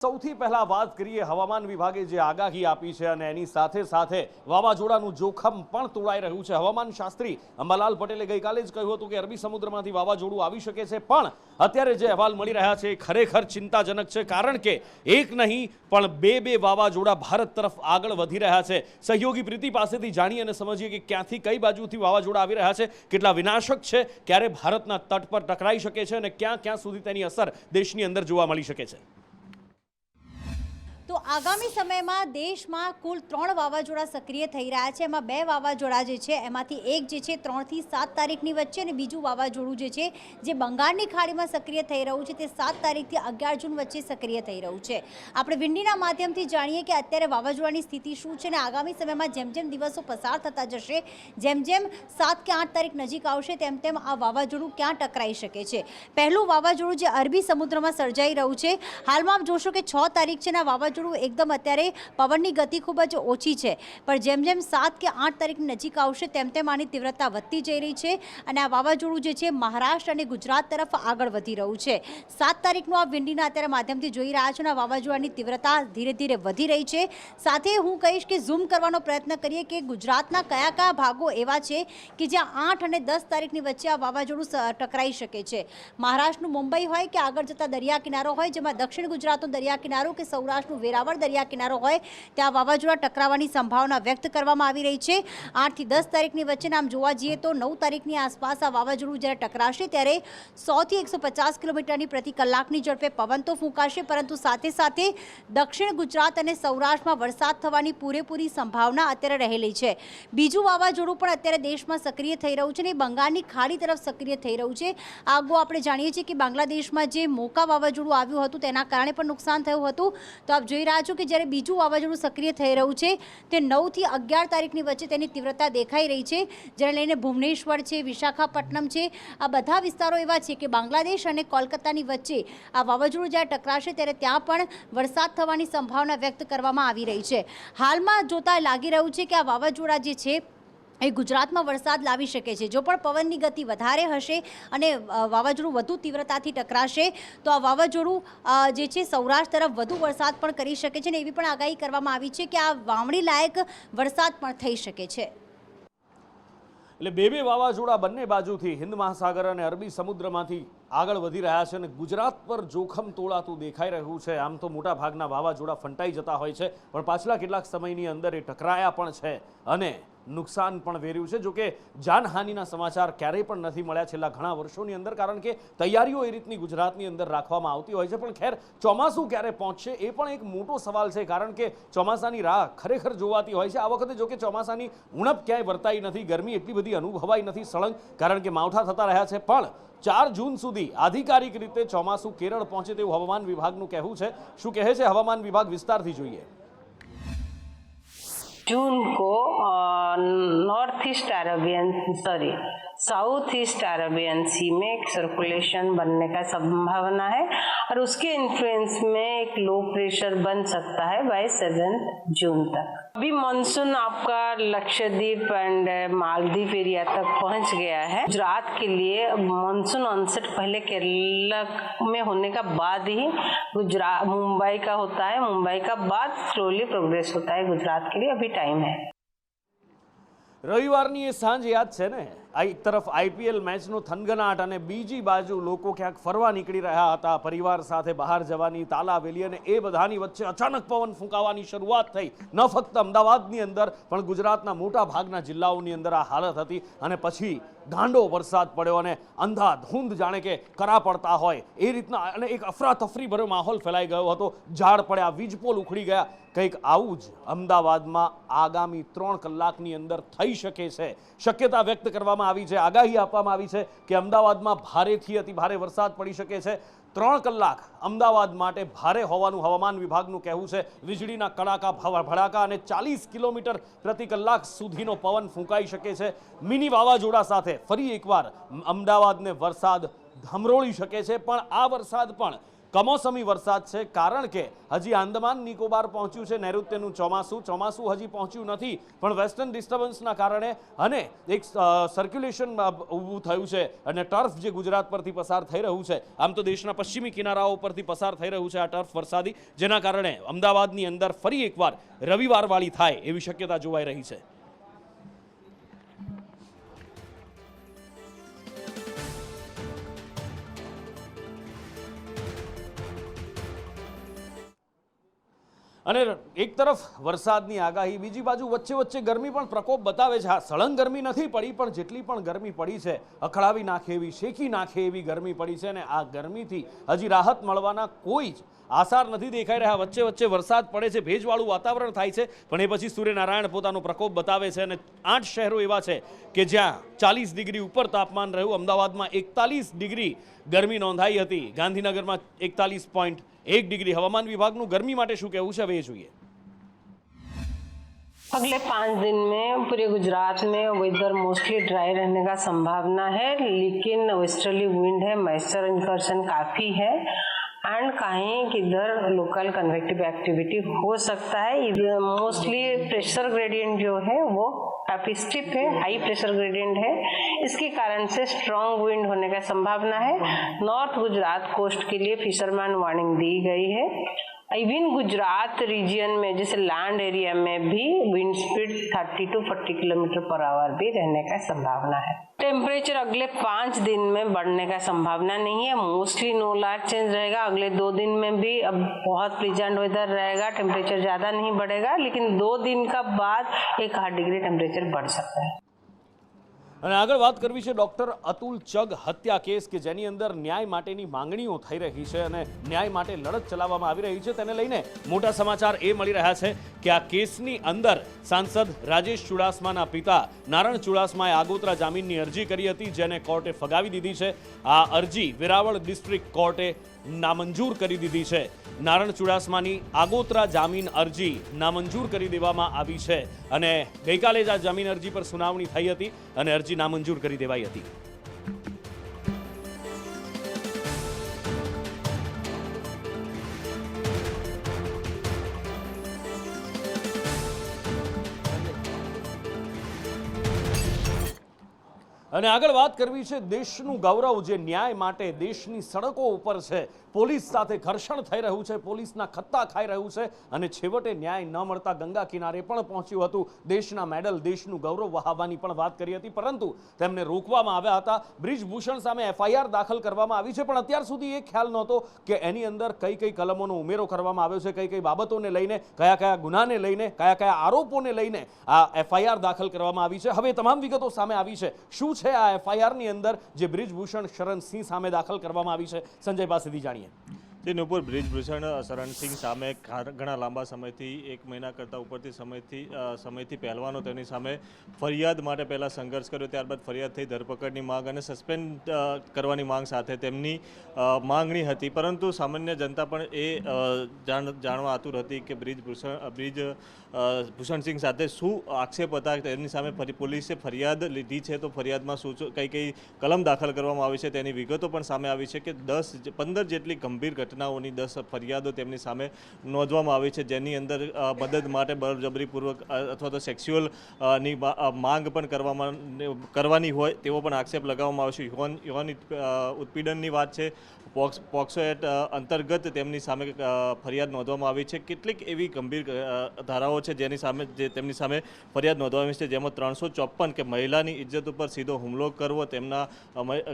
સૌથી પહેલા વાત કરીએ હવામાન વિભાગે જે આગાહી આપી છે અને એની સાથે સાથે વાવાઝોડાનું જોખમ પણ તોળાઈ રહ્યું છે। હવામાન શાસ્ત્રી અંબાલાલ પટેલે ગઈકાલે જ કહ્યું હતું કે અરબી સમુદ્રમાંથી વાવાઝોડું આવી શકે છે, પણ અત્યારે જે અહેવાલ મળી રહ્યા છે એ ખરેખર ચિંતાજનક છે, કારણ કે એક નહીં પણ બે વાવાઝોડા ભારત તરફ આગળ વધી રહ્યા છે। સહયોગી પ્રીતિ પાસેથી જાણીએ અને સમજીએ કે ક્યાંથી કઈ બાજુથી વાવાઝોડા આવી રહ્યા છે, કેટલા વિનાશક છે, ક્યારે ભારતના તટ પર ટકરાઈ શકે છે અને ક્યાં ક્યાં સુધી તેની અસર દેશની અંદર જોવા મળી શકે છે। તો આગામી સમયમાં દેશમાં કુલ 3 વાવાઝોડા સક્રિય થઈ રહ્યા છે। એમાં 2 વાવાઝોડા જે છે એમાંથી એક જે છે 3 થી 7 તારીખની વચ્ચે અને બીજું વાવાઝોડું જે છે જે બંગાળની ખાડીમાં સક્રિય થઈ રહ્યું છે તે 7 તારીખથી 11 જૂન વચ્ચે સક્રિય થઈ રહ્યું છે। આપણે વિંડીના માધ્યમથી જાણીએ કે અત્યારે વાવાઝોડાની સ્થિતિ શું છે અને આગામી સમયમાં જેમ જેમ દિવસો પસાર થતા જશે, જેમ જેમ 7 કે 8 તારીખ નજીક આવશે તેમ તેમ આ વાવાઝોડું ક્યાં ટકરાઈ શકે છે। પહેલું વાવાઝોડું જે અરબી સમુદ્રમાં સર્જાઈ રહ્યું છે, હાલમાં આપ જોશો કે 6 તારીખ છે ને વાવાઝોડું એકદમ અત્યારે પવનની ગતિ ખૂબ જ ઓછી છે, પણ જેમ જેમ 7 કે 8 તારીખની નજીક આવશે તેમ તેમ આની તીવ્રતા વધતી જઈ રહી છે અને આ વાવાઝોડું જે છે મહારાષ્ટ્ર અને ગુજરાત તરફ આગળ વધી રહ્યું છે। 7 તારીખનું આ વિંડીના અત્યારે માધ્યમથી જોઈ રહ્યા છો અને વાવાઝોડાની તીવ્રતા ધીરે ધીરે વધી રહી છે। સાથે હું કહીશ કે ઝૂમ કરવાનો પ્રયત્ન કરીએ કે ગુજરાતના કયા કયા ભાગો એવા છે કે જ્યાં 8 અને 10 તારીખની વચ્ચે આ વાવાઝોડું ટકરાઈ શકે છે। મહારાષ્ટ્રનું મુંબઈ હોય કે આગળ જતા દરિયા કિનારો હોય, જેમાં દક્ષિણ ગુજરાતનો દરિયા કિનારો કે સૌરાષ્ટ્રનું વેરાવળ દરિયા કિનારો હોય ત્યાં વાવાઝોડા ટકરાવાની સંભાવના વ્યક્ત કરવામાં આવી રહી છે। 8 થી 10 તારીખની વચ્ચે આમ જોવા જઈએ તો 9 તારીખની આસપાસ આ વાવાઝોડું જ્યારે ટકરાશે ત્યારે 100 થી 150 કિલોમીટરની પ્રતિ કલાકની ઝડપે પવન તો ફૂંકાશે, પરંતુ સાથે સાથે દક્ષિણ ગુજરાત અને સૌરાષ્ટ્રમાં વરસાદ થવાની પૂરેપૂરી સંભાવના અત્યારે રહેલી છે। બીજું વાવાઝોડું પણ અત્યારે દેશમાં સક્રિય થઈ રહ્યું છે અને બંગાળની ખાડી તરફ સક્રિય થઈ રહ્યું છે। આગો આપણે જાણીએ છીએ કે બાંગ્લાદેશમાં જે મોકા વાવાઝોડું આવ્યું હતું તેના કારણે પણ નુકસાન થયું હતું। તો આપ જોઈ રહ્યા છો કે જ્યારે બીજું વાવાઝોડું સક્રિય થઈ રહ્યું છે તે 9 થી 11 તારીખની વચ્ચે તેની તીવ્રતા દેખાઈ રહી છે, જેને લઈને ભુવનેશ્વર છે, વિશાખાપટ્ટનમ છે, આ બધા વિસ્તારો એવા છે કે બાંગ્લાદેશ અને કોલકાતાની વચ્ચે આ વાવાઝોડું જ્યારે ટકરાશે ત્યારે ત્યાં પણ વરસાદ થવાની સંભાવના વ્યક્ત કરવામાં આવી રહી છે। હાલમાં જોતા લાગી રહ્યું છે કે આ વાવાઝોડા જે છે એ ગુજરાતમાં વરસાદ લાવી શકે છે। જો પણ પવનની ગતિ વધારે હશે અને વાવાઝોડું વધુ તીવ્રતાથી ટકરાશે તો આ વાવાઝોડું જે છે સૌરાષ્ટ્ર તરફ વધુ વરસાદ પણ કરી શકે છે અને એવી પણ આગાહી કરવામાં આવી છે કે આ વાવણી લાયક વરસાદ પણ થઈ શકે છે। એટલે બે વાવાઝોડા બંને બાજુથી હિન્દ મહાસાગર અને અરબી સમુદ્રમાંથી આગળ વધી રહ્યા છે અને ગુજરાત પર જોખમ તોળાતું દેખાઈ રહ્યું છે। આમ તો મોટા ભાગના વાવાઝોડા ફંટાઈ જતા હોય છે, પણ પાછલા કેટલાક સમયની અંદર એ ટકરાયા પણ છે અને નુકસાન પણ વેર્યું છે। જોકે જાનહાનિના સમાચાર ક્યારેય પણ નથી મળ્યા છેલ્લા ઘણા વર્ષોની અંદર, કારણ કે તૈયારીઓ એ રીતની ગુજરાતની અંદર રાખવામાં આવતી હોય છે। પણ ખેર, ચોમાસું ક્યારે પહોંચશે એ પણ એક મોટો સવાલ છે, કારણ કે ચોમાસાની રાહ ખરેખર જોવાતી હોય છે। આ વખતે જોકે ચોમાસાની ઉણપ ક્યાંય વર્તાઈ નથી, ગરમી એટલી બધી અનુભવાઈ નથી સળંગ, કારણ કે માવઠા થતા રહ્યા છે, પણ 4 જૂન સુધી આધિકારિક રીતે ચોમાસું કેરળ પહોંચે તેવું હવામાન વિભાગનું કહેવું છે। શું કહે છે હવામાન વિભાગ, વિસ્તારથી જોઈએ। जून को साउथ ईस्ट अरेबियन सी में एक सर्कुलेशन बनने का संभावना है और उसके इन्फ्लुएंस में एक लो प्रेशर बन सकता है बाय 7 जून तक। अभी मानसून आपका लक्षद्वीप एंड मालदीव एरिया तक पहुंच गया है। गुजरात के लिए मानसून ऑनसेट पहले केरला में होने का बाद ही गुजरात मुंबई का होता है, मुंबई का बाद स्लोली प्रोग्रेस होता है गुजरात के लिए। अभी टाइम है। રવિવારની એ સાંજ યાદ છે ને? એક તરફ આઈપીએલ મેચનો થનગનાટ અને બીજી બાજુ લોકો ક્યાંક ફરવા નીકળી રહ્યા હતા, પરિવાર સાથે બહાર જવાની તાલાવેલી, અને એ બધાની વચ્ચે અચાનક પવન ફૂંકાવાની શરૂઆત થઈ। ન ફક્ત અમદાવાદની અંદર પણ ગુજરાતના મોટા ભાગના જિલ્લાઓની અંદર આ હાલત હતી અને પછી ગાંડો વરસાદ પડ્યો અને અંધાધૂંધ જાણે કે કરા પડતા હોય એ રીતના, અને એક અફરાતફરી ભર્યો માહોલ ફેલાઈ ગયો હતો। ઝાડ પડ્યા, વીજપોલ ઉખડી ગયા। કંઈક આવું જ અમદાવાદમાં આગામી 3 કલાકની અંદર થઈ શકે છે, શક્યતા વ્યક્ત કરવામાં આવી છે। આગાહી આપવામાં આવી છે કે અમદાવાદમાં ભારેથી અતિ ભારે વરસાદ પડી શકે છે। 3 કલાક અમદાવાદ માટે ભારે હોવાનું હવામાન વિભાગનું કહેવું છે। વીજળીના કડાકા ભડાકા અને 40 કિલોમીટર પ્રતિ કલાક સુધીનો પવન ફૂંકાઈ શકે છે। મિની વાવાઝોડા સાથે ફરી એકવાર અમદાવાદને વરસાદ ધમરોળી શકે છે, પણ આ વરસાદ પણ કમોસમી વરસાદ છે, કારણ કે હજી આંદામાન નિકોબાર પહોંચ્યું છે નૈઋત્યનું ચોમાસું હજી પહોંચ્યું નથી, પણ વેસ્ટર્ન ડિસ્ટર્બન્સના કારણે અને એક સર્ક્યુલેશન ઊભું થયું છે અને ટર્ફ જે ગુજરાત પરથી પસાર થઈ રહ્યું છે, આમ તો દેશના પશ્ચિમી કિનારાઓ પરથી પસાર થઈ રહ્યું છે આ ટર્ફ વરસાદી, જેના કારણે અમદાવાદની અંદર ફરી એકવાર રવિવારવાળી થાય એવી શક્યતા જોવાઈ રહી છે. અને એક તરફ વરસાદની આગાહી, બીજી બાજુ વચ્ચે વચ્ચે ગરમી પણ પ્રકોપ બતાવે છે. હા, સળંગ ગરમી નથી પડી, પણ જેટલી પણ ગરમી પડી છે અખડાવી નાખે એવી, શેકી નાખે એવી ગરમી પડી છે અને આ ગરમીથી હજી રાહત મળવાના કોઈ જ આસાર નથી દેખાઈ રહ્યા. વચ્ચે વચ્ચે વરસાદ પડે છે, ભેજવાળું વાતાવરણ થાય છે, પણ એ પછી સૂર્યનારાયણ પોતાનો પ્રકોપ બતાવે છે અને 8 શહેરો એવા છે કે જ્યાં 40 ડિગ્રી ઉપર તાપમાન રહ્યું. અમદાવાદમાં 41 ડિગ્રી ગરમી નોંધાઈ હતી, ગાંધીનગરમાં 41.1 डिग्री. हवामान विभाग गर्मी માટે શું કહેવું છે, હવે એ જોઈએ. अगले 5 दिन में पूरे गुजरात में वेदर मोस्टली ड्राई रहने का संभावना है, लेकिन वेस्टर्ली विंड है, मॉइस्चर इंकर्शन काफ़ी है एंड कहीं किधर लोकल कन्वेक्टिव एक्टिविटी हो सकता है. मोस्टली प्रेशर ग्रेडियंट जो है वो काफ़ी स्टिफ है, हाई प्रेशर ग्रेडियंट है, इसके कारण से स्ट्रॉन्ग विंड होने का संभावना है. नॉर्थ गुजरात कोस्ट के लिए फिशरमैन वार्निंग दी गई है. इवन गुजरात रीजन में जैसे लैंड एरिया में भी wind speed 30 to 40 kilometre per hour भी रहने का संभावना है. टेम्परेचर अगले 5 दिन में बढ़ने का संभावना नहीं है, मोस्टली नो लार्ज चेंज रहेगा. अगले 2 दिन में भी अब बहुत प्लीजेंट वेदर रहेगा, टेम्परेचर ज़्यादा नहीं बढ़ेगा, लेकिन 2 दिन का बाद 1 डिग्री टेम्परेचर बढ़ सकता है. અને આગળ વાત કરવી છે ડોક્ટર અતુલ ચગ હત્યા કેસ કે જેની અંદર ન્યાય માટેની માંગણીઓ થઈ રહી છે અને ન્યાય માટે લડત ચલાવવામાં આવી રહી છે. તેને લઈને મોટા સમાચાર એ મળી રહ્યા છે કે આ કેસની અંદર સાંસદ રાજેશ ચુડાસમાના પિતા નારણ ચુડાસમાએ આગોતરા જામીનની અરજી કરી હતી, જેને કોર્ટે ફગાવી દીધી છે. આ અરજી વેરાવળ ડિસ્ટ્રિક્ટ કોર્ટે નામંજૂર કરી દીધી છે. નારણ ચુડાસમાની આગોતરા જામીન અરજી નામંજૂર કરી દેવામાં આવી છે અને ગઈકાલે જ આ જામીન અરજી પર સુનાવણી થઈ હતી અને અરજી નામંજૂર કરી દેવાઈ હતી. અને આગળ વાત કરવી છે દેશનું ગૌરવ જે ન્યાય માટે દેશની સડકો ઉપર છે, પોલીસ સાથે ઘર્ષણ થઈ રહ્યું છે, પોલીસના ખત્તા ખાઈ રહ્યું છે અને છેવટે ન્યાય ન મળતા ગંગા કિનારે પણ પહોંચ્યું હતું. દેશના મેડલ, દેશનું ગૌરવ વહાવવાની પણ વાત કરી હતી, પરંતુ તેમને રોકવામાં આવ્યા હતા. બ્રિજભૂષણ સામે FIR દાખલ કરવામાં આવી છે, પણ અત્યાર સુધી એ ખ્યાલ નહોતો કે એની અંદર કઈ કઈ કલમોનો ઉમેરો કરવામાં આવ્યો છે, કઈ કઈ બાબતોને લઈને, કયા કયા ગુનાને લઈને, કયા કયા આરોપોને લઈને આ FIR દાખલ કરવામાં આવી છે. હવે તમામ વિગતો સામે આવી છે. શું છે આ FIR ની અંદર જે બ્રિજભૂષણ શરણસિંહ સામે દાખલ કરવામાં આવી છે, સંજય પાસેથી જાણીએ. જે નુપુર બ્રિજભૂષણ શરણસિંહ સામે ઘણા લાંબા સમયથી 1 મહિના કરતાં ઉપરથી સમયથી પહેલવાનો તેની સામે ફરિયાદ માટે પહેલાં સંઘર્ષ કર્યો, ત્યારબાદ ફરિયાદ થઈ ધરપકડની માંગ અને સસ્પેન્ડ કરવાની માંગ સાથે તેમની માંગણી હતી. પરંતુ સામાન્ય જનતા પણ એ જાણવા આતુર હતી કે બ્રિજભૂષણસિંહ સાથે શું આક્ષેપ હતા, તેની સામે પોલીસે ફરિયાદ લીધી છે તો ફરિયાદમાં શું કઈ કલમ દાખલ કરવામાં આવી છે તેની વિગતો પણ સામે આવી છે કે 10-15 જેટલી ગંભીર ઘટનાઓની 10 ફરિયાદો તેમની સામે નોંધવામાં આવી છે, જેની અંદર મદદ માટે બળજબરીપૂર્વક અથવા તો સેક્સ્યુઅલ ની માંગ પણ કરવાની હોય તેવો પણ આક્ષેપ લગાવવામાં આવે છે. યૌન ઉત્પીડનની વાત છે, પોક્સો એક્ટ અંતર્ગત તેમની સામે ફરિયાદ નોંધવામાં આવી છે. કેટલીક એવી ગંભીર ધારાઓ છે જેની સામે તેમની સામે ફરિયાદ નોંધવામાં આવી છે, જેમાં 354 કે મહિલાની ઇજ્જત ઉપર સીધો હુમલો કરવો, તેમના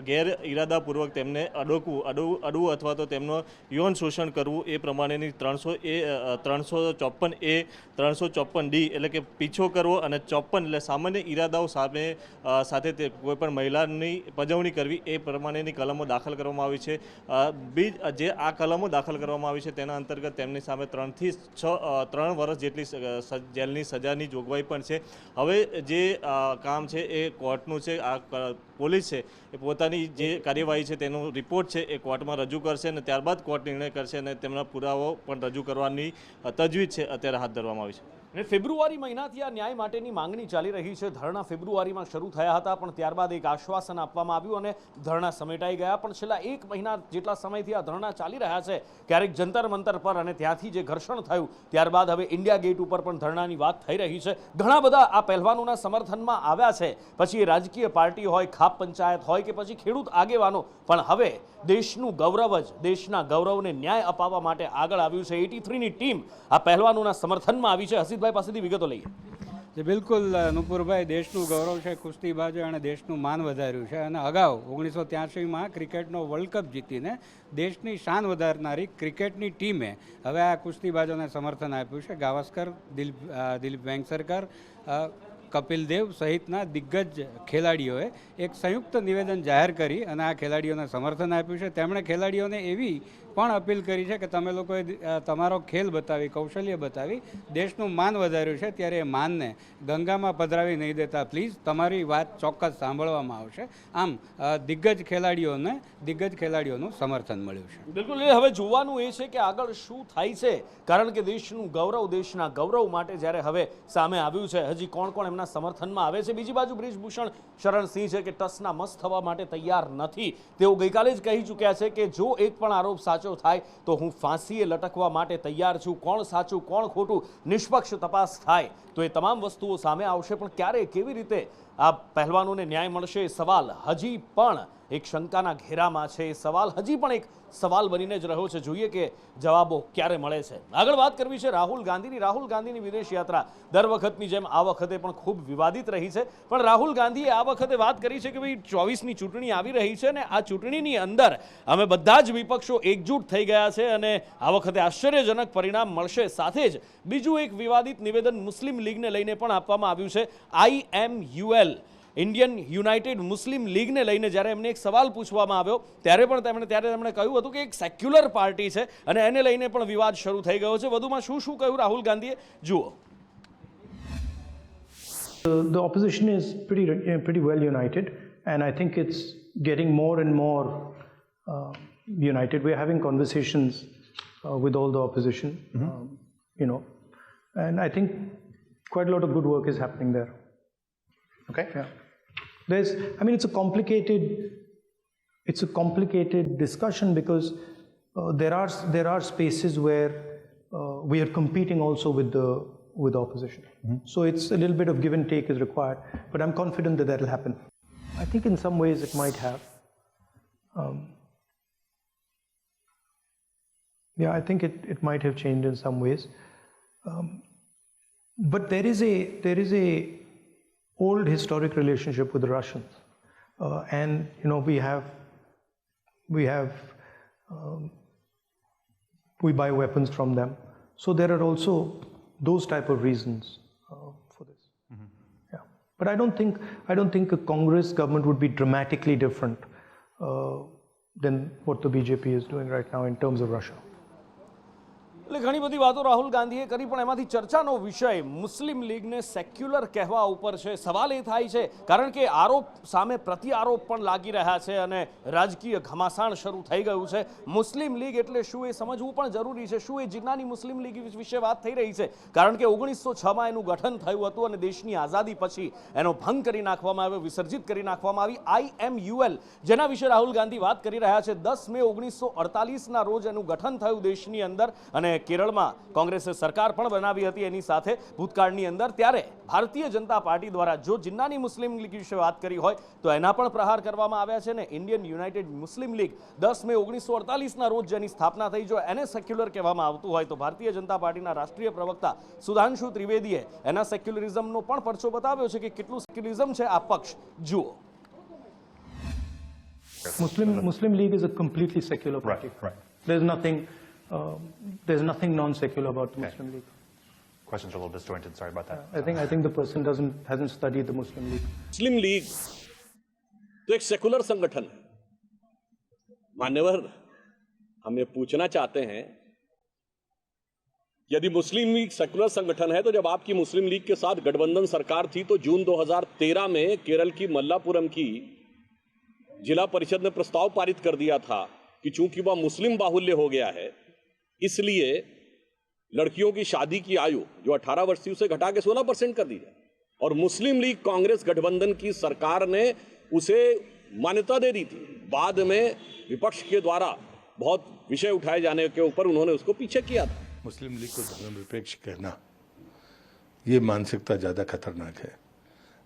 ગેર ઇરાદાપૂર્વક તેમને અડવું અથવા તો તેમનો યૌન શોષણ કરવું એ પ્રમાણેની 354A 354D એટલે કે પીછો કરવો અને 54 એટલે સામાન્ય ઇરાદાઓ સાથે તે કોઈપણ મહિલાની પજવણી કરવી એ પ્રમાણેની કલમો દાખલ કરવામાં આવી છે. જે આ કલમો દાખલ કરવામાં આવી છે તેના અંતર્ગત તેમની સામે 3 થી 3 વર્ષ જેટલી જેલની સજાની જોગવાઈ પણ છે. હવે જે કામ છે એ કોર્ટનું છે. આ પોલીસ છે એ પોતાની જે કાર્યવાહી છે તેનો રિપોર્ટ છે એ કોર્ટમાં રજૂ કરશે અને ત્યારબાદ કોર્ટ નિર્ણય કરશે અને તેમના પુરાવો પણ રજૂ કરવાની તજવીજ છે અત્યારે હાથ ધરવામાં આવી છે. અને ફેબ્રુઆરી મહિનાથી આ ન્યાય માટેની માંગણી ચાલી રહી છે. ધરણા ફેબ્રુઆરીમાં શરૂ થયા હતા, પણ ત્યારબાદ એક આશ્વાસન આપવામાં આવ્યું અને ધરણા સમેટાઈ ગયા. પણ છેલ્લા 1 મહિના જેટલા સમયથી આ ધરણા ચાલી રહ્યા છે, ક્યારેક જંતર મંતર પર અને ત્યાંથી જે ઘર્ષણ થયું ત્યારબાદ હવે ઇન્ડિયા ગેટ ઉપર પણ ધરણાની વાત થઈ રહી છે. ઘણા બધા આ પહેલવાનોના સમર્થનમાં આવ્યા છે. પછી એ રાજકીય પાર્ટી હોય, ખાપ પંચાયત હોય કે પછી ખેડૂત આગેવાનો, પણ હવે દેશનું ગૌરવ જ દેશના ગૌરવને ન્યાય અપાવવા માટે આગળ આવ્યું છે. 83ની ટીમ આ પહેલવાનોના સમર્થનમાં આવી છે. હસીદભાઈ પાસેથી વિગતો લઈએ. જે બિલકુલ નુપુરભાઈ, દેશનું ગૌરવ છે કુસ્તીબાજો અને દેશનું માન વધાર્યું છે. અને અગાઉ 1983માં ક્રિકેટનો વર્લ્ડ કપ જીતીને દેશની શાન વધારનારી ક્રિકેટની ટીમે હવે આ કુસ્તીબાજોને સમર્થન આપ્યું છે. ગાવસ્કર, દિલીપ વેંગસરકર, કપિલ દેવ સહિતના દિગ્ગજ ખેલાડીઓએ એક સંયુક્ત નિવેદન જાહેર કરી અને આ ખેલાડીઓને સમર્થન આપ્યું છે. તેમણે ખેલાડીઓને એવી પણ અપીલ કરી છે કે તમે લોકોએ તમારો ખેલ બતાવી, કૌશલ્ય બતાવી દેશનું માન વધાર્યું છે, ત્યારે એ માનને ગંગામાં પધરાવી નહીં દેતા. પ્લીઝ તમારી વાત ચોક્કસ સાંભળવામાં આવશે. આમ દિગ્ગજ ખેલાડીઓનું સમર્થન મળ્યું છે. બિલકુલ, એ હવે જોવાનું એ છે કે આગળ શું થાય છે, કારણ કે દેશનું ગૌરવ, દેશના ગૌરવ માટે જ્યારે હવે સામે આવ્યું છે, હજી કોણ કોણ એમના સમર્થનમાં આવે છે. બીજી બાજુ બ્રિજભૂષણ શરણસિંહ છે કે ટસના મસ થવા માટે તૈયાર નથી. તેઓ ગઈકાલે જ કહી ચૂક્યા છે કે જો એક પણ આરોપ સાચો થાય તો હું ફાંસીએ લટકવા માટે તૈયાર છું. કોણ સાચું કોણ ખોટું નિષ્પક્ષ તપાસ થાય તો એ તમામ વસ્તુઓ સામે આવશે. પણ ક્યારે, કેવી રીતે આ પહેલવાનોને ન્યાય મળશે એ સવાલ હજી પણ એક શંકાના ઘેરામાં છે. એ સવાલ હજી પણ એક સવાલ બનીને જ રહ્યો છે. જોઈએ કે જવાબો ક્યારે મળે છે. આગળ વાત કરવી છે રાહુલ ગાંધીની વિદેશ યાત્રા દર વખતની જેમ આ વખતે પણ ખૂબ વિવાદિત રહી છે. પણ રાહુલ ગાંધીએ આ વખતે વાત કરી છે કે ભાઈ 24ની ચૂંટણી આવી રહી છે અને આ ચૂંટણીની અંદર અમે બધા જ વિપક્ષો એકજૂટ થઈ ગયા છે અને આ વખતે આશ્ચર્યજનક પરિણામ મળશે. સાથે જ બીજું એક વિવાદિત નિવેદન મુસ્લિમ લીગને લઈને પણ આપવામાં આવ્યું છે. IMUL, ઇન્ડિયન યુનાઇટેડ મુસ્લિમ લીગને લઈને જ્યારે એમને એક સવાલ પૂછવામાં આવ્યો ત્યારે તેમણે કહ્યું હતું કે એક સેક્યુલર પાર્ટી છે અને એને લઈને પણ વિવાદ શરૂ થઈ ગયો છે. વધુમાં શું કહ્યું રાહુલ ગાંધીએ, જુઓ. The opposition is pretty well united, and I think it's getting more and more united. We're having conversations with all the opposition, and I think quite a lot of good work is happening there. Okay. Yeah. It's a complicated discussion because there are spaces where we are competing also with the opposition. So it's a little bit of give and take is required, but I'm confident that will happen. I think in some ways it might have. I think it might have changed in some ways. But there is a old historic relationship with the Russians, and we buy weapons from them. So there are also those type of reasons for this. Yeah, but I don't think a Congress government would be dramatically different than what the BJP is doing right now in terms of Russia. એટલે ઘણી બધી વાતો રાહુલ ગાંધીએ કરી, પણ એમાંથી ચર્ચાનો વિષય મુસ્લિમ લીગને સેક્યુલર કહેવા ઉપર છે. સવાલ એ થાય છે કારણ કે આરોપ સામે પ્રતિ આરોપ પણ લાગી રહ્યા છે અને રાજકીય ઘમાસાણ શરૂ થઈ ગયું છે. મુસ્લિમ લીગ એટલે શું એ સમજવું પણ જરૂરી છે. શું એ જિન્નાની મુસ્લિમ લીગ વિશે વાત થઈ રહી છે? કારણ કે 1906માં એનું ગઠન થયું હતું અને દેશની આઝાદી પછી એનો ભંગ કરી નાખવામાં આવ્યો, વિસર્જિત કરી નાખવામાં આવી. IMUL જેના વિશે રાહુલ ગાંધી વાત કરી રહ્યા છે, 10 મે 1948ના રોજ એનું ગઠન થયું દેશની અંદર અને કેરળમાં કોંગ્રેસે સરકાર પણ બનાવી હતી એની સાથે ભૂતકાળની અંદર. ત્યારે ભારતીય જનતા પાર્ટી દ્વારા જો જિન્નાની મુસ્લિમ લીગ વિશે વાત કરી હોય તો એના પણ પ્રહાર કરવામાં આવ્યા છે ને ઇન્ડિયન યુનાઇટેડ મુસ્લિમ લીગ 10 મે 1948ના રોજ જેની સ્થાપના થઈ, જો એને સેક્યુલર કહેવામાં આવતું હોય તો ભારતીય જનતા પાર્ટીના રાષ્ટ્રીય પ્રવક્તા સુધાંશુ ત્રિવેદીએ એના સેક્યુલરિઝમનો પણ પરચો બતાવ્યો છે કે કેટલું સેક્યુલરિઝમ છે આ પક્ષ. જુઓ. Muslim League is a completely secular party. Right. There's nothing non-secular about the Muslim League. Questions are a little disjointed. Sorry about that. I think the person hasn't studied the Muslim League. Muslim league तो एक secular संगठन है. मान्यवर, हम ये पूछना चाहते हैं, यदि मुस्लिम लीग सेकुलर संगठन है तो जब आपकी मुस्लिम लीग के साथ गठबंधन सरकार थी तो जून 2013 में केरल की मल्लापुरम की जिला परिषद ने प्रस्ताव पारित कर दिया था कि चूंकि वह मुस्लिम बाहुल्य हो गया है इसलिए लड़कियों की शादी की आयु जो 18 वर्ष थी उसे घटा के 16% कर दी जाए, और मुस्लिम लीग कांग्रेस गठबंधन की सरकार ने उसे मान्यता दे दी थी। बाद में विपक्ष के द्वारा बहुत विषय उठाए जाने के ऊपर उन्होंने उसको पीछे किया था। मुस्लिम लीग को धर्मनिरपेक्ष कहना, ये मानसिकता ज़्यादा खतरनाक है।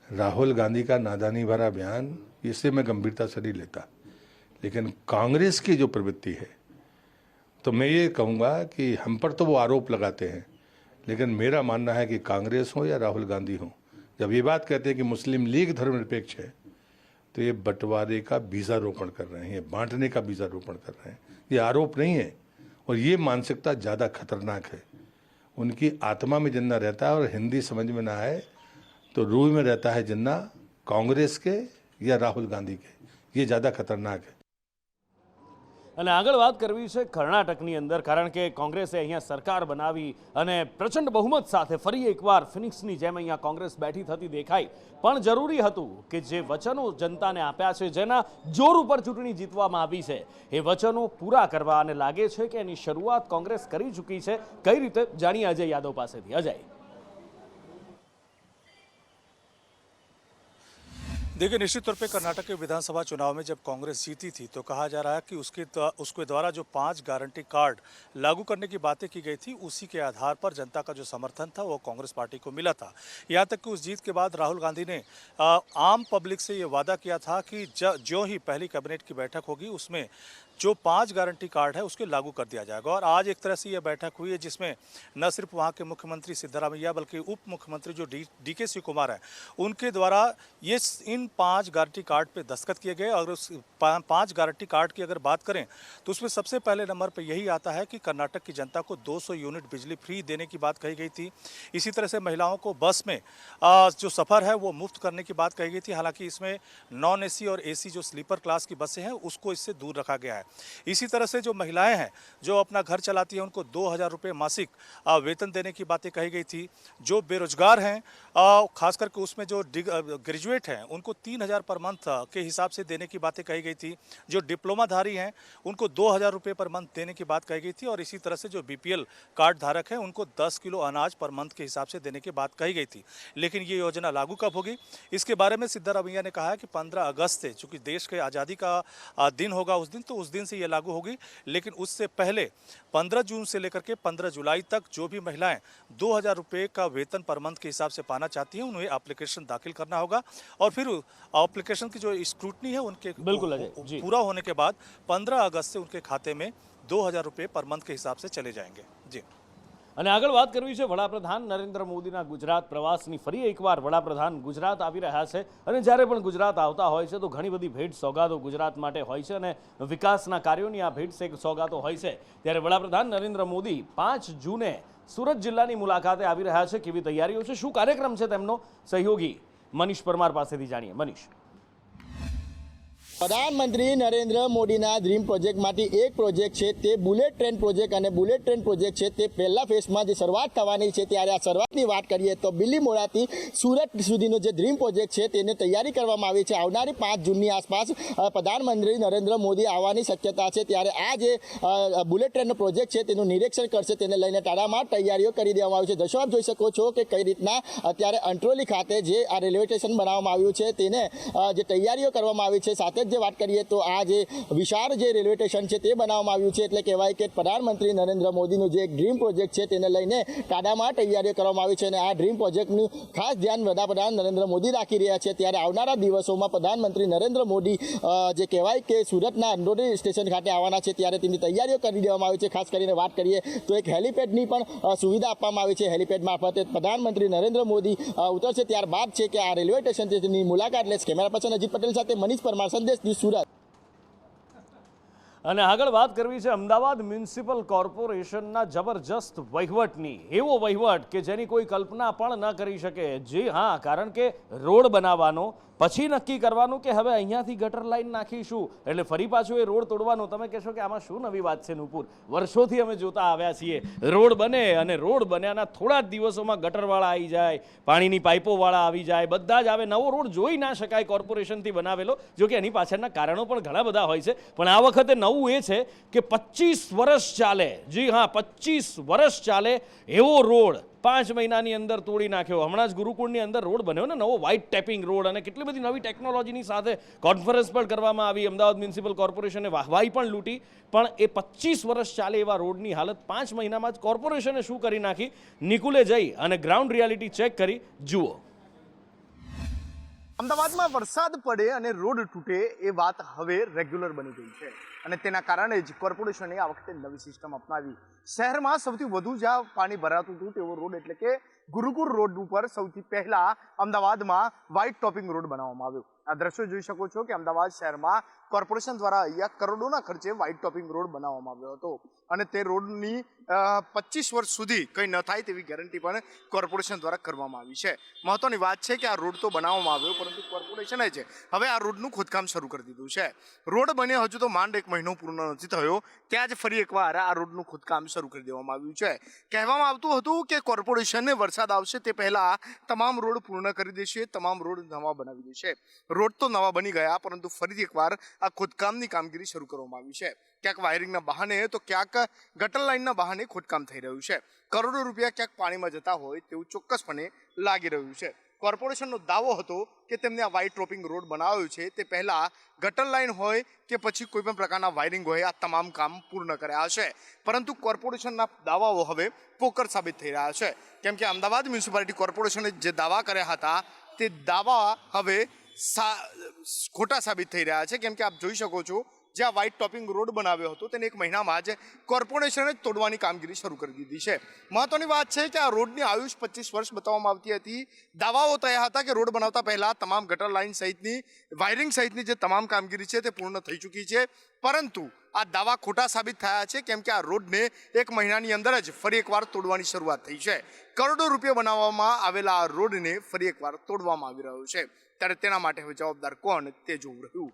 राहुल गांधी का नादानी भरा बयान, इसे मैं गंभीरता से नहीं लेता, लेकिन कांग्रेस की जो प्रवृत्ति है, तो मैं ये कहूँगा कि हम पर तो वो आरोप लगाते हैं, लेकिन मेरा मानना है कि कांग्रेस हो या राहुल गांधी हो, जब ये बात कहते हैं कि मुस्लिम लीग धर्मनिरपेक्ष है, तो ये बंटवारे का बीजारोपण कर रहे हैं, ये बांटने का बीजारोपण कर रहे हैं। ये आरोप नहीं है, और ये मानसिकता ज़्यादा खतरनाक है। उनकी आत्मा में जिन्ना रहता है, और हिंदी समझ में ना आए तो रूह में रहता है जिन्ना कांग्रेस के या राहुल गांधी के, ये ज़्यादा खतरनाक है। અને આગળ વાત કરવી છે કર્ણાટકની અંદર, કારણ કે કોંગ્રેસે અહીંયા સરકાર બનાવી અને પ્રચંડ બહુમત સાથે ફરી એકવાર ફિનિક્સની જેમ અહીંયા કોંગ્રેસ બેઠી થતી દેખાઈ, પણ જરૂરી હતું કે જે વચનો જનતાને આપ્યા છે, જેના જોર ઉપર ચૂંટણી જીતવામાં આવી છે, એ વચનો પૂરા કરવા, અને લાગે છે કે એની શરૂઆત કોંગ્રેસ કરી ચૂકી છે। કઈ રીતે જાણીએ અજય યાદવ પાસેથી। અજય, देखिए, निश्चित तौर पे कर्नाटक के विधानसभा चुनाव में जब कांग्रेस जीती थी तो कहा जा रहा है कि उसके द्वारा जो 5 गारंटी कार्ड लागू करने की बातें की गई थी, उसी के आधार पर जनता का जो समर्थन था वो कांग्रेस पार्टी को मिला था। यहाँ तक कि उस जीत के बाद राहुल गांधी ने आम पब्लिक से ये वादा किया था कि जो ही पहली कैबिनेट की बैठक होगी उसमें जो 5 गारंटी कार्ड है उसके लागू कर दिया जाएगा। और आज एक तरह से यह बैठक हुई है जिसमें न सिर्फ वहाँ के मुख्यमंत्री सिद्धरामैया बल्कि उप मुख्यमंत्री जो DK शिवकुमार है, उनके द्वारा ये इन 5 गारंटी कार्ड पे दस्तखत किए गए। और उस 5 गारंटी कार्ड की अगर बात करें तो उसमें सबसे पहले नंबर पर यही आता है कि कर्नाटक की जनता को 200 यूनिट बिजली फ्री देने की बात कही गई थी। इसी तरह से महिलाओं को बस में जो सफ़र है वो मुफ्त करने की बात कही गई थी। हालांकि इसमें नॉन AC और AC जो स्लीपर क्लास की बसें हैं उसको इससे दूर रखा गया है। इसी तरह से जो महिलाएं हैं जो अपना घर चलाती हैं उनको 2000 रुपये मासिक वेतन देने की बातें कही गई थी। जो बेरोजगार हैं खास करके उसमें जो ग्रेजुएट हैं उनको 3000 पर मंथ के हिसाब से देने की बातें कही गई थी। जो डिप्लोमाधारी हैं उनको 2000 रुपये पर मंथ देने की बात कही गई थी। और इसी तरह से जो BPL कार्ड धारक हैं उनको 10 किलो अनाज पर मंथ के हिसाब से देने की बात कही गई थी। लेकिन ये योजना लागू कब होगी, इसके बारे में सिद्धरामैया ने कहा है कि 15 अगस्त से, चूँकि देश के आज़ादी का दिन होगा उस दिन, तो उस दिन से ये लागू होगी। लेकिन उससे पहले 15 जून से लेकर के 15 जुलाई तक जो भी महिलाएं 2000 रुपये का वेतन पर मंथ के हिसाब से पाना चाहती हैं उन्हें एप्लीकेशन दाखिल करना होगा। और फिर एप्लीकेशन की जो स्क्रूटनी है उनके बिल्कुल अजय जी, पूरा होने के बाद 15 अगस्त से उनके खाते में 2000 रुपये पर मंथ के हिसाब से चले जाएंगे। जी, અને આગળ વાત કરવી છે વડાપ્રધાન નરેન્દ્ર મોદીના ગુજરાત પ્રવાસની। ફરી એકવાર વડાપ્રધાન ગુજરાત આવી રહ્યા છે, અને જ્યારે પણ ગુજરાત આવતા હોય છે તો ઘણી બધી ભેટ સોગાદો ગુજરાત માટે હોય છે, અને વિકાસના કાર્યોની આ ભેટ સોગાદો હોય છે। ત્યારે વડાપ્રધાન નરેન્દ્ર મોદી 5 જૂને સુરત જિલ્લાની મુલાકાતે આવી રહ્યા છે। કેવી તૈયારીઓ છે, શું કાર્યક્રમ છે, તેમનો સહયોગી મનીષ પરમાર પાસેથી જાણીએ। મનીષ, પ્રધાનમંત્રી નરેન્દ્ર મોદીના ડ્રીમ પ્રોજેક્ટમાંથી એક પ્રોજેક્ટ છે તે બુલેટ ટ્રેન પ્રોજેક્ટ, અને બુલેટ ટ્રેન પ્રોજેક્ટ છે તે પહેલા ફેઝમાં જે શરૂઆત થવાની છે, ત્યારે આ શરૂઆતની વાત કરીએ તો બિલીમોરાથી સુરત સુધીનો જે ડ્રીમ પ્રોજેક્ટ છે તેની તૈયારી કરવામાં આવી છે। આવનારી 5 જૂનની આસપાસ પ્રધાનમંત્રી નરેન્દ્ર મોદી આવવાની શક્યતા છે। ત્યારે આ જે બુલેટ ટ્રેનનો પ્રોજેક્ટ છે તેનું નિરીક્ષણ કરશે, તેને લઈને તડામાર તૈયારીઓ કરી દેવામાં આવી છે। દર્શકો આપ જોઈ શકો છો કે કઈ રીતના અત્યારે અંટ્રોલી ખાતે જે આ રેલવે સ્ટેશન બનાવવામાં આવ્યું છે તેને જે તૈયારીઓ કરવામાં આવી છે। સાથે જે વાત કરીએ તો આ જે વિશાળ જે રેલવે સ્ટેશન છે તે બનાવવામાં આવ્યું છે, એટલે કહેવાય કે પ્રધાનમંત્રી નરેન્દ્ર મોદીનું જે એક ડ્રીમ પ્રોજેક્ટ છે તેને લઈને કાડામાં તૈયારીઓ કરવામાં આવી છે। અને આ ડ્રીમ પ્રોજેક્ટનું ખાસ ધ્યાન વડાપ્રધાન નરેન્દ્ર મોદી રાખી રહ્યા છે। ત્યારે આવનારા દિવસોમાં પ્રધાનમંત્રી નરેન્દ્ર મોદી જે કહેવાય કે સુરતના અંડોરી સ્ટેશન ખાતે આવવાના છે, ત્યારે તેની તૈયારીઓ કરી દેવામાં આવી છે। ખાસ કરીને વાત કરીએ તો એક હેલિપેડની પણ સુવિધા આપવામાં આવી છે। હેલિપેડ મારફતે પ્રધાનમંત્રી નરેન્દ્ર મોદી ઉતરશે, ત્યારબાદ છે કે આ રેલવે સ્ટેશનની મુલાકાત લેશે। કેમેરા પર્સન અજીત પટેલ સાથે મનીષ પરમાર, સંદેશ ન્યૂઝ, સુરત। અને આગળ વાત કરવી છે અમદાવાદ મ્યુનિસિપલ કોર્પોરેશનના જબરજસ્ત વહીવટની। એવો વહીવટ કે જેની કોઈ કલ્પના પણ ન કરી શકે। જી હા, કારણ કે રોડ બનાવવાનો, પછી નક્કી કરવાનું કે હવે અહીંયાથી ગટર લાઈન નાખીશું, એટલે ફરી પાછું એ રોડ તોડવાનો. તમે કહેશો કે આમાં શું નવી વાત છે નુપુર? વર્ષોથી અમે જોતા આવ્યા છીએ, રોડ બને અને રોડ બન્યાના થોડા જ દિવસોમાં ગટરવાળા આવી જાય, પાણીની પાઇપોવાળા આવી જાય, બધા જ આવે. નવો રોડ જોઈ ના શકાય કોર્પોરેશનથી બનાવેલો, જો કે એની પાછળના કારણો પણ ઘણા બધા હોય છે. પણ આ વખતે નવું એ છે કે 25 વર્ષ ચાલે, જી હા 25 વર્ષ ચાલે એવો રોડ 5 મહિનાની અંદર તોડી નાખ્યો. હમણાં જ ગુરુકુળની અંદર રોડ બન્યો ને, નવો વ્હાઇટ ટેપિંગ રોડ, અને કેટલી બધી નવી ટેકનોલોજીની સાથે કોન્ફરન્સ પણ કરવામાં આવી. અમદાવાદ મ્યુનિસિપલ કોર્પોરેશને વાહવાઈ પણ લૂંટી. પણ એ 25 વર્ષ ચાલે એવા રોડની હાલત 5 મહિનામાં જ કોર્પોરેશને શું કરી નાખી? નિકુલે જઈ અને ગ્રાઉન્ડ રિયાલિટી ચેક કરી જુઓ. અમદાવાદમાં વરસાદ પડે અને રોડ તૂટે એ વાત હવે રેગ્યુલર બની ગઈ છે, અને તેના કારણે જ કોર્પોરેશને આ વખતે નવી સિસ્ટમ અપનાવી. શહેરમાં સૌથી વધુ જ્યાં પાણી ભરાતું હતું તેવો રોડ એટલે કે ગુરુકુળ રોડ ઉપર સૌથી પહેલા અમદાવાદમાં વ્હાઇટ ટોપિંગ રોડ બનાવવામાં આવ્યો. આ દ્રશ્યો જોઈ શકો છો કે અમદાવાદ શહેરમાં કોર્પોરેશન દ્વારા અહીંયા કરોડોના ખર્ચે વ્હાઇટ ટોપિંગ રોડ બનાવવામાં આવ્યો હતો, અને તે રોડની 25 વર્ષ સુધી કંઈ ન થાય તેવી ગેરંટી પણ કોર્પોરેશન દ્વારા કરવામાં આવી છે. મહત્વની વાત છે કે આ રોડ તો બનાવવામાં આવ્યો, પરંતુ કોર્પોરેશને છે હવે આ રોડનું ખોદકામ શરૂ કરી દીધું છે. રોડ બને હજુ તો માંડ 1 મહિનો પૂર્ણ નથી થયો, ત્યાં જ ફરી એકવાર આ રોડનું ખોદકામ શરૂ કરી દેવામાં આવ્યું છે. કહેવામાં આવતું હતું કે કોર્પોરેશનને વરસાદ આવશે તે પહેલા તમામ રોડ પૂર્ણ કરી દેશે, તમામ રોડ નવા બનાવી દેશે. રોડ તો નવા બની ગયા, પરંતુ ફરીથી એકવાર આ ખોદકામની કામગીરી શરૂ કરવામાં આવી છે. ક્યાંક વાયરિંગના બહાને તો ક્યાંક ગટર લાઇનના બહાને ખોદકામ થઈ રહ્યું છે. કરોડો રૂપિયા ક્યાંક પાણીમાં જતા હોય તેવું ચોક્કસપણે લાગી રહ્યું છે. કોર્પોરેશનનો દાવો હતો કે તેમને આ વ્હાઇટ ટોપિંગ રોડ બનાવ્યો છે તે પહેલાં ગટર લાઇન હોય કે પછી કોઈ પણ પ્રકારના વાયરિંગ હોય, આ તમામ કામ પૂર્ણ કર્યા છે. પરંતુ કોર્પોરેશનના દાવાઓ હવે પોકર સાબિત થઈ રહ્યા છે, કેમ કે અમદાવાદ મ્યુનિસિપાલિટી કોર્પોરેશને જે દાવા કર્યા હતા તે દાવા હવે ખોટા સાબિત થઈ રહ્યા છે. કેમ કે આપ જોઈ શકો છો જ્યાં વ્હાઇટ ટોપિંગ રોડ બનાવ્યો હતો તેને 1 મહિનામાં જ કોર્પોરેશને તોડવાની કામગીરી શરૂ કરી દીધી છે. મહત્વની વાત છે કે આ રોડની આયુષ 25 વર્ષ બતાવવામાં આવતી હતી. દાવાઓ થયા હતા કે રોડ બનાવતા પહેલા તમામ ગટર લાઇન સહિતની વાયરિંગ સહિતની જે તમામ કામગીરી છે તે પૂર્ણ થઈ ચૂકી છે, પરંતુ આ દાવા ખોટા સાબિત થયા છે, કેમ કે આ રોડને 1 મહિનાની અંદર જ ફરી એકવાર તોડવાની શરૂઆત થઈ છે. કરોડો રૂપિયા બનાવવામાં આવેલા આ રોડને ફરી એકવાર તોડવામાં આવી રહ્યો છે. ત્યારે તેના માટે હવે જવાબદાર કોણ તે જોવું રહ્યું.